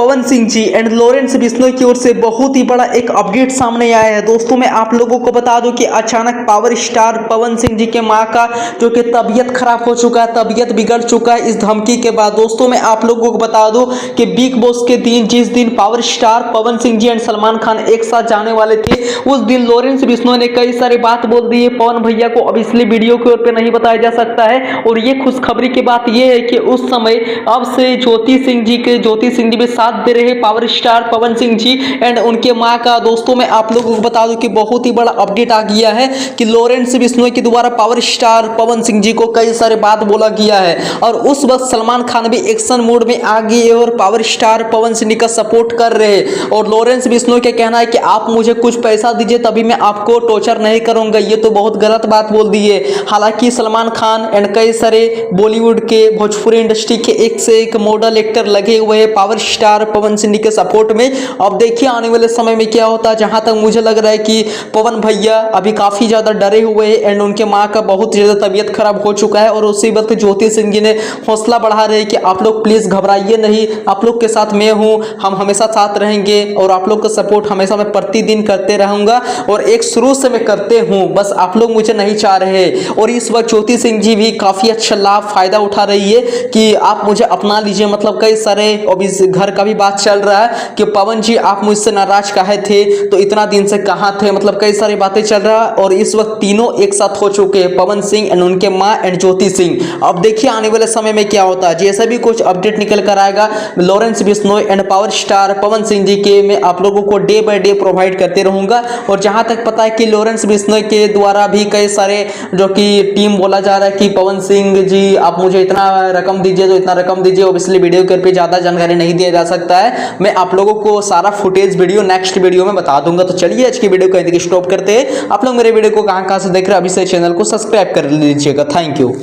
Pawan Singh ji and Lawrence Bishnoi की ओर से बहुत ही बड़ा एक अपडेट सामने आया है। दोस्तों मैं आप लोगों को बता दूं कि अचानक पावर स्टार पवन सिंह जी के मां का जो कि तबीयत खराब हो चुका है, तबीयत बिगड़ चुका है इस धमकी के बाद। दोस्तों मैं आप लोगों को बता दूं कि बिग बॉस के दिन जिस दिन power star Pawan Singh ji and Salman Khan एक साथ जाने वाले थे, उस दिन लॉरेंस बिश्नोई ने कई सारी बात बोल दी है। पवन भैया को अब इसलिए वीडियो के ओर पे नहीं बताया जा सकता है। और ये खुशखबरी की बात यह है कि उस समय अब से ज्योति सिंह जी भी साथ दे रहे power star Pawan Singh ji and उनके मां का। दोस्तों मैं आप लोगों को बता दूं कि बहुत ही बड़ा अपडेट आ गया है कि लॉरेंस बिश्नोई के द्वारा पावर स्टार पवन सिंह जी को कई सारे बात बोला गया है। और उस वक्त सलमान खान भी एक्शन मोड में आ गए और पावर स्टार पवन सिंह का सपोर्ट कर रहे हैं। और लॉरेंस बिश्नोई का कहना है कि आप मुझे कुछ पैसा दीजिए तभी मैं आपको टॉर्चर नहीं करूंगा। ये तो बहुत गलत बात बोल दी है। हालांकि सलमान खान एंड कई सारे बॉलीवुड के भोजपुरी इंडस्ट्री के एक से एक मॉडल एक्टर लगे हुए हैं पावर स्टार पवन सिंह के सपोर्ट में। अब देखिए आने वाले समय में क्या होता है। जहां तक मुझे लग रहा है कि पवन भैया अभी काफी ज्यादा डरे हुए हैं एंड उनके मां का बहुत ज्यादा तबीयत खराब हो चुका है। और उसी वक्त ज्योति सिंह जी ने हौसला बढ़ा रहे कि आप लोग प्लीज घबराइए नहीं, आप लोग के साथ मैं हूं, हम हमेशा साथ रहेंगे और आप लोग का सपोर्ट हमेशा मैं प्रतिदिन करते रहूंगा और एक शुरू से मैं करते हूं, बस आप लोग मुझे नहीं चाह रहे। और इस वक्त ज्योति सिंह जी भी काफी अच्छा लाभ फायदा उठा रही है कि आप मुझे अपना लीजिए। मतलब कई सारे अब इस घर का भी बात चल रहा है कि पवन जी आप मुझसे नाराज काहे थे, तो इतना दिन से कहां थे, मतलब कई सारी बातें चल रहा है। और इस वक्त तीनों एक साथ हो चुके हैं, पवन सिंह एंड उनके मां एंड ज्योति सिंह। अब देखिए आने वाले समय में क्या होता है। जैसे भी कुछ अपडेट निकल कर आएगा Lawrence Bishnoi and power star Pawan Singh ji के मैं आप लोगों को डे बाय डे प्रोवाइड करते रहूंगा। और जहां तक पता है कि लॉरेंस बिश्नोई के द्वारा भी कई सारे जो कि टीम बोला जा रहा है कि पवन सिंह जी आप मुझे इतना रकम दीजिए तो इतना रकम दीजिए। ऑब्वियसली वीडियो के पे ज्यादा जानकारी नहीं दिया जा सकता है। मैं आप लोगों को सारा फुटेज वीडियो नेक्स्ट वीडियो में बता दूंगा। तो चलिए आज की वीडियो को यहीं स्टॉप करते हैं। आप लोग मेरे वीडियो को कहां से देख रहे हैं अभी से चैनल को सब्सक्राइब कर लीजिएगा। Thank you.